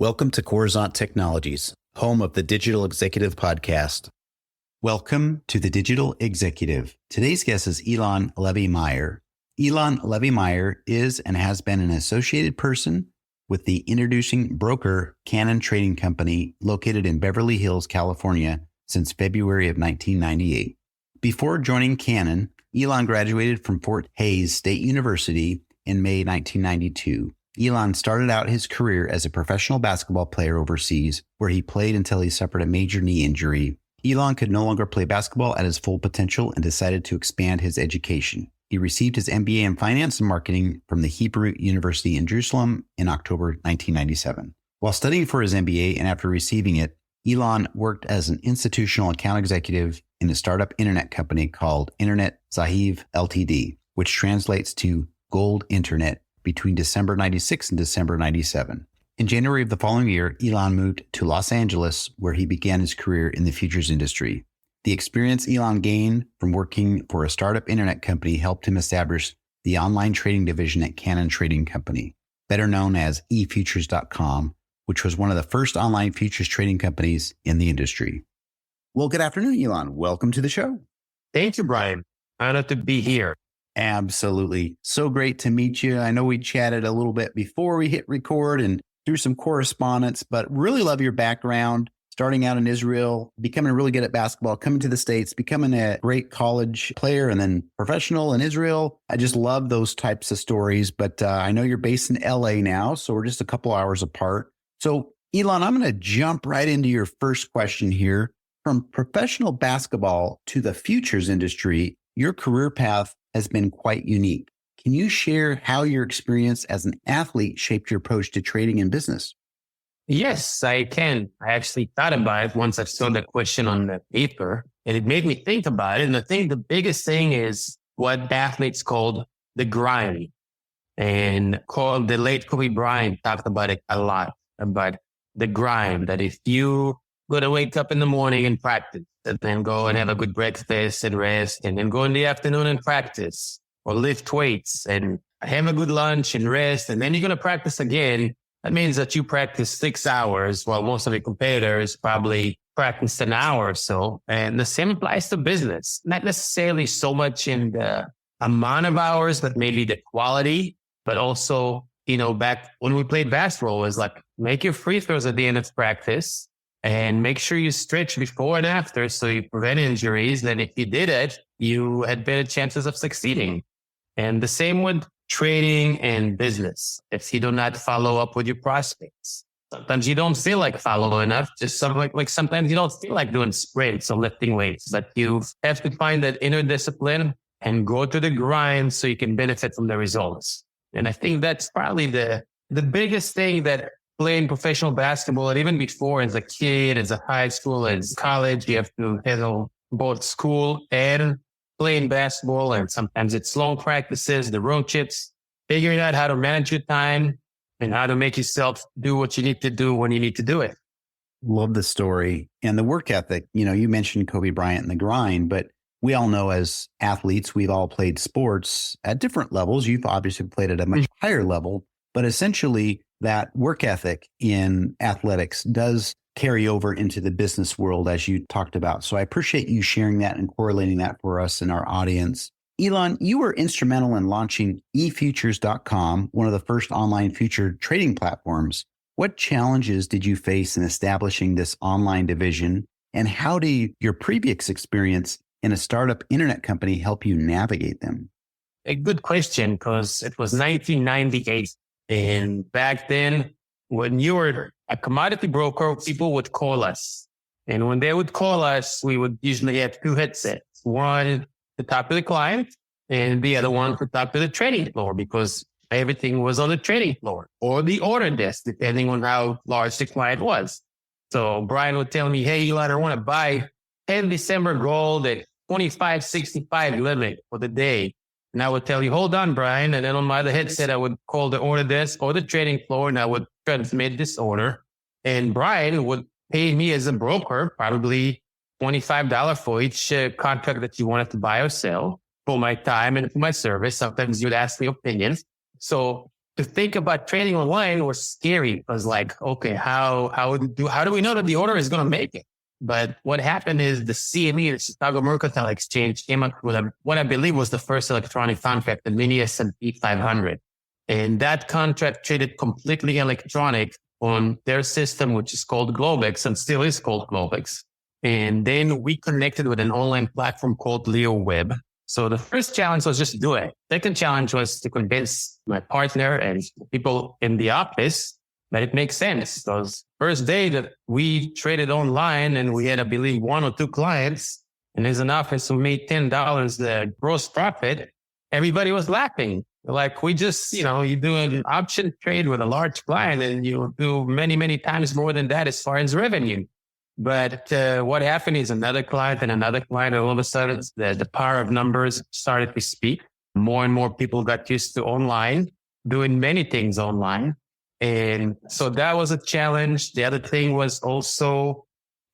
Welcome to Coruzant Technologies, home of the Digital Executive Podcast. Welcome to the Digital Executive. Today's guest is Ilan Levy-Meyer. Ilan Levy-Meyer is and has been an associated person with the introducing broker Cannon Trading Company located in Beverly Hills, California since February of 1998. Before joining Cannon, Ilan graduated from Fort Hays State University in May 1992. Ilan started out his career as a professional basketball player overseas, where he played until he suffered a major knee injury. Ilan could no longer play basketball at his full potential and decided to expand his education. He received his MBA in finance and marketing from the Hebrew University in Jerusalem in October 1997. While studying for his MBA and after receiving it, Ilan worked as an institutional account executive in a startup internet company called Internet Zahiv Ltd., which translates to Gold Internet, between December 96 and December 97. In January of the following year, Ilan moved to Los Angeles, where he began his career in the futures industry. The experience Ilan gained from working for a startup internet company helped him establish the online trading division at Cannon Trading Company, better known as efutures.com, which was one of the first online futures trading companies in the industry. Well, good afternoon, Ilan. Welcome to the show. Thank you, Brian. Honored to be here. Absolutely. So great to meet you. I know we chatted a little bit before we hit record and through some correspondence, but really love your background, starting out in Israel, becoming really good at basketball, coming to the States, becoming a great college player and then professional in Israel. I just love those types of stories, but I know you're based in LA now, so we're just a couple hours apart. So Ilan, I'm going to jump right into your first question here. From professional basketball to the futures industry, your career path has been quite unique. Can you share how your experience as an athlete shaped your approach to trading and business? Yes, I can. I actually thought about it once I saw the question on the paper, and it made me think about it. And I think the biggest thing is what athletes called the grind. And the late Kobe Bryant talked about it a lot, about the grind, that if you going to wake up in the morning and practice, and then go and have a good breakfast and rest, and then go in the afternoon and practice or lift weights and have a good lunch and rest. And then you're going to practice again. That means that you practice 6 hours while most of your competitors probably practice an hour or so. And the same applies to business, not necessarily so much in the amount of hours, but maybe the quality, but also, back when we played basketball, it was like, make your free throws at the end of practice. And make sure you stretch before and after so you prevent injuries. Then if you did it, you had better chances of succeeding. And the same with trading and business. If you do not follow up with your prospects, sometimes you don't feel like following up. Just like sometimes you don't feel like doing sprints or lifting weights, but you have to find that inner discipline and go to the grind so you can benefit from the results. And I think that's probably the biggest thing that playing professional basketball, and even before as a kid, as a high school, as college, you have to handle both school and playing basketball. And sometimes it's long practices, the road trips, figuring out how to manage your time and how to make yourself do what you need to do when you need to do it. Love the story and the work ethic. You mentioned Kobe Bryant and the grind, but we all know as athletes, we've all played sports at different levels. You've obviously played at a much higher level, but essentially that work ethic in athletics does carry over into the business world, as you talked about. So I appreciate you sharing that and correlating that for us and our audience. Ilan, you were instrumental in launching efutures.com, one of the first online future trading platforms. What challenges did you face in establishing this online division? And how did your previous experience in a startup internet company help you navigate them? A good question, because it was 1998. And back then, when you were a commodity broker, people would call us. And when they would call us, we would usually have two headsets. One to talk to the client and the other one to talk to the trading floor, because everything was on the trading floor or the order desk, depending on how large the client was. So Brian would tell me, hey, Ilan, I want to buy 10 December gold at 25.65 limit for the day. And I would tell you, hold on, Brian. And then on my other headset, I would call the order desk or the trading floor and I would transmit this order. And Brian would pay me as a broker, probably $25 for each contract that you wanted to buy or sell, for my time and for my service. Sometimes you'd ask me opinions. So to think about trading online was scary. It was like, okay, how do we know that the order is going to make it? But what happened is the CME, the Chicago Mercantile Exchange, came up with what I believe was the first electronic contract, the mini S&P 500. And that contract traded completely electronic on their system, which is called Globex and still is called Globex. And then we connected with an online platform called Leo Web. So the first challenge was just to do it. Second challenge was to convince my partner and people in the office that it makes sense. Those first day that we traded online and we had, I believe, 1 or 2 clients, and there's an office who made $10 the gross profit, everybody was laughing. Like, we just, you do an option trade with a large client and you do many, many times more than that as far as revenue. But what happened is another client and another client, all of a sudden, the power of numbers started to speak. More and more people got used to online, doing many things online. And so that was a challenge. The other thing was also,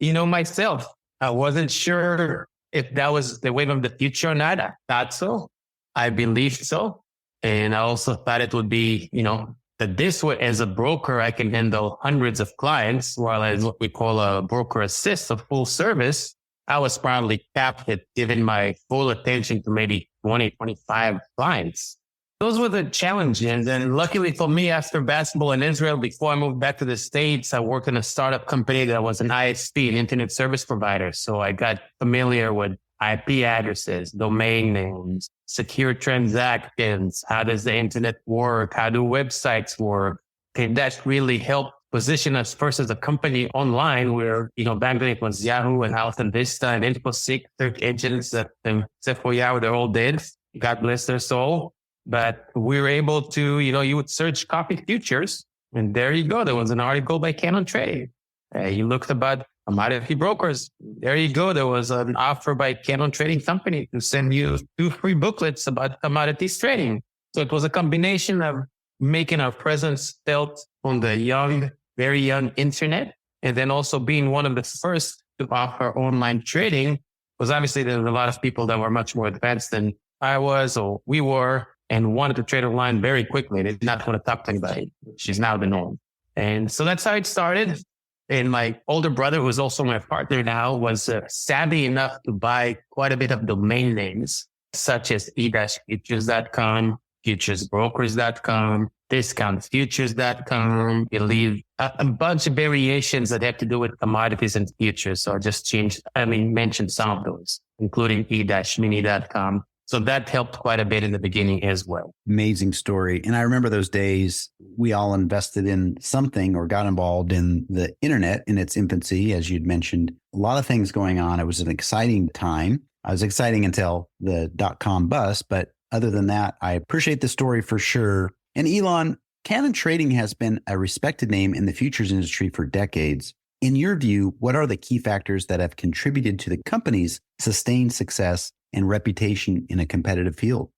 myself. I wasn't sure if that was the wave of the future or not. I thought so. I believed so. And I also thought it would be, that this way, as a broker, I can handle hundreds of clients, while as what we call a broker assist, a full service, I was probably capped at giving my full attention to maybe 20, 25 clients. Those were the challenges. And luckily for me, after basketball in Israel, before I moved back to the States, I worked in a startup company that was an ISP, an internet service provider. So I got familiar with IP addresses, domain names, secure transactions. How does the internet work? How do websites work? And that really helped position us first as a company online where, back then it was Yahoo and Alta Vista and InfoSeek search engines that, except for Yahoo, they're all dead. God bless their soul. But we were able to, you would search coffee futures and there you go. There was an article by Canon Trade. You looked about commodity brokers. There you go. There was an offer by Canon Trading Company to send you 2 free booklets about commodities trading. So it was a combination of making our presence felt on the very young internet, and then also being one of the first to offer online trading. Because obviously there's a lot of people that were much more advanced than I was or we were and wanted to trade online very quickly. They did not want to talk to anybody, which is now the norm. And so that's how it started. And my older brother, who is also my partner now, was savvy enough to buy quite a bit of domain names, such as e-futures.com, futuresbrokers.com, discountfutures.com, believe a bunch of variations that have to do with commodities and futures. So I just mentioned some of those, including e-mini.com. So that helped quite a bit in the beginning as well. Amazing story. And I remember those days we all invested in something or got involved in the internet in its infancy, as you'd mentioned. A lot of things going on. It was an exciting time. It was exciting until the .com bust. But other than that, I appreciate the story for sure. And Ilan, Canon Trading has been a respected name in the futures industry for decades. In your view, what are the key factors that have contributed to the company's sustained success and reputation in a competitive field?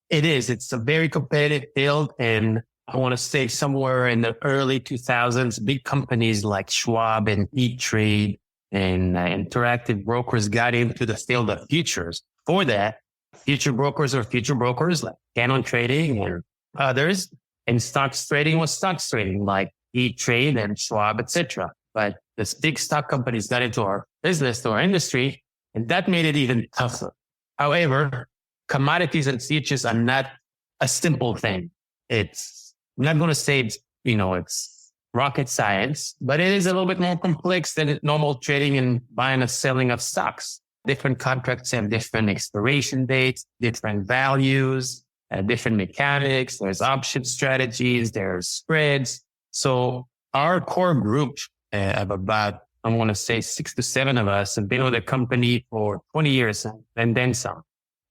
It is. It's a very competitive field. And I want to say somewhere in the early 2000s, big companies like Schwab and E-Trade and Interactive Brokers got into the field of futures. For that, future brokers like Canon Trading and others, and stocks trading was stocks trading like E-Trade and Schwab, etc. But the big stock companies got into our business, to our industry, and that made it even tougher. However, commodities and futures are not a simple thing. I'm not going to say it's rocket science, but it is a little bit more complex than normal trading and buying and selling of stocks. Different contracts have different expiration dates, different values, different mechanics. There's option strategies, there's spreads. So our core group of about, I want to say 6 to 7 of us have been with the company for 20 years and then some.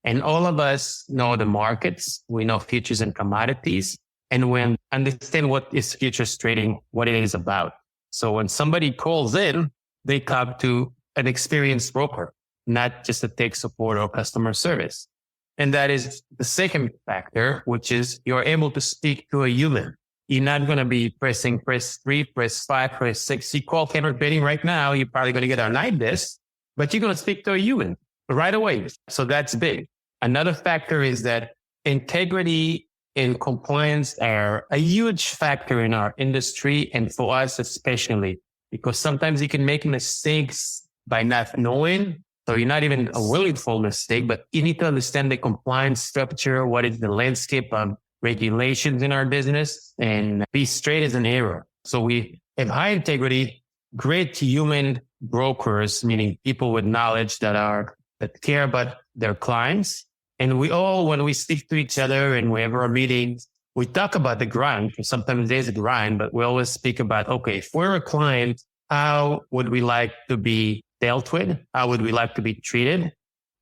And all of us know the markets. We know futures and commodities, and we understand what is futures trading, what it is about. So when somebody calls in, they come to an experienced broker, not just a tech support or customer service. And that is the second factor, which is you're able to speak to a human. You're not going to be press 3, press 5, press 6. You call Canon Trading right now, you're probably going to get our night desk, but you're going to speak to a human right away. So that's big. Another factor is that integrity and compliance are a huge factor in our industry and for us especially, because sometimes you can make mistakes by not knowing. So you're not even a willful mistake, but you need to understand the compliance structure, what is the landscape of regulations in our business, and be straight as an arrow. So we have high integrity, great human brokers, meaning people with knowledge that care about their clients. And we all, when we speak to each other and we have our meetings, we talk about the grind, because sometimes there's a grind, but we always speak about, okay, if we're a client, how would we like to be dealt with? How would we like to be treated?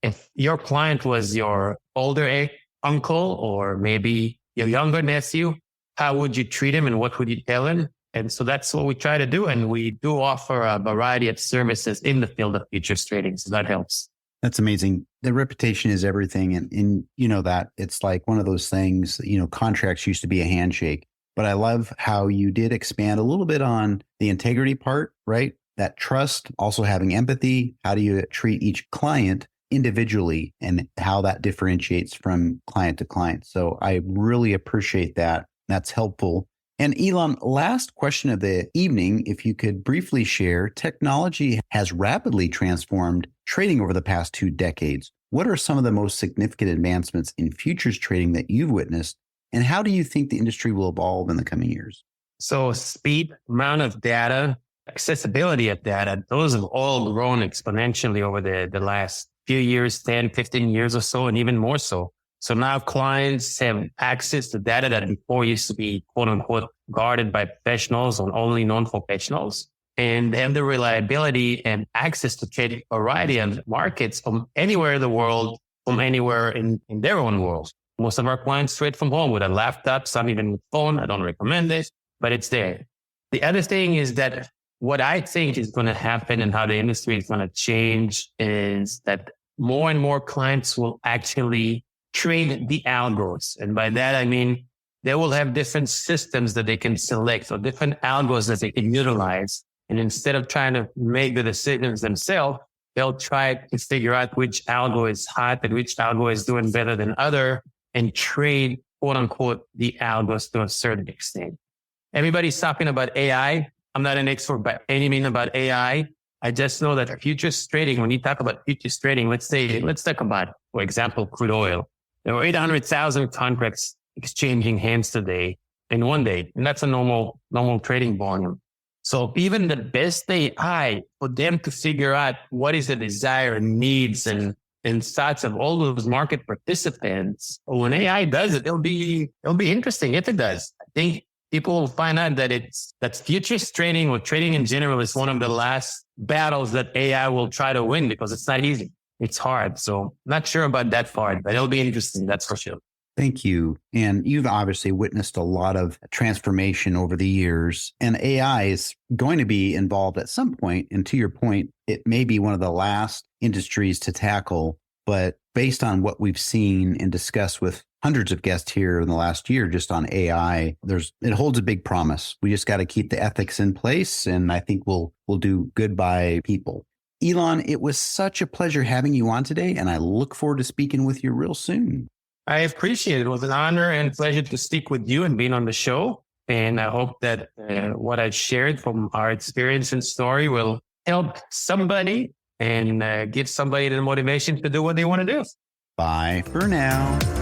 If your client was your older uncle or maybe your younger nephew, how would you treat him and what would you tell him? And so that's what we try to do. And we do offer a variety of services in the field of futures trading. So that helps. That's amazing. The reputation is everything. And you know that it's like one of those things, contracts used to be a handshake, but I love how you did expand a little bit on the integrity part, right? That trust, also having empathy. How do you treat each client individually and how that differentiates from client to client? So I really appreciate that. That's helpful. And Ilan, last question of the evening, if you could briefly share, technology has rapidly transformed trading over the past 2 decades. What are some of the most significant advancements in futures trading that you've witnessed? And how do you think the industry will evolve in the coming years? So speed, amount of data, accessibility of data, those have all grown exponentially over the last few years, 10, 15 years or so, and even more so. So now clients have access to data that before used to be quote unquote guarded by professionals or only non-professionals, and they have the reliability and access to trade a variety of markets from anywhere in the world, from anywhere in their own world. Most of our clients trade from home with a laptop, some even with phone. I don't recommend this, but it's there. The other thing is that what I think is going to happen and how the industry is going to change is that more and more clients will actually trade the algos. And by that, I mean, they will have different systems that they can select or different algos that they can utilize. And instead of trying to make the decisions themselves, they'll try to figure out which algo is hot and which algo is doing better than other and trade, quote unquote, the algos to a certain extent. Everybody's talking about AI. I'm not an expert by any means about AI. I just know that futures trading, when you talk about futures trading, let's talk about, for example, crude oil. There were 800,000 contracts exchanging hands today in one day. And that's a normal trading volume. So even the best AI, for them to figure out what is the desire and needs and thoughts of all those market participants, when AI does it, it'll be interesting if it does. I think people will find out that futures trading or trading in general is one of the last battles that AI will try to win because it's not easy. It's hard. So not sure about that part, but it'll be interesting. That's for sure. Thank you. And you've obviously witnessed a lot of transformation over the years, and AI is going to be involved at some point. And to your point, it may be one of the last industries to tackle, but based on what we've seen and discussed with hundreds of guests here in the last year, just on AI, it holds a big promise. We just got to keep the ethics in place. And I think we'll do good by people. Ilan, it was such a pleasure having you on today, and I look forward to speaking with you real soon. I appreciate it. It was an honor and pleasure to speak with you and being on the show. And I hope that what I shared from our experience and story will help somebody and give somebody the motivation to do what they want to do. Bye for now.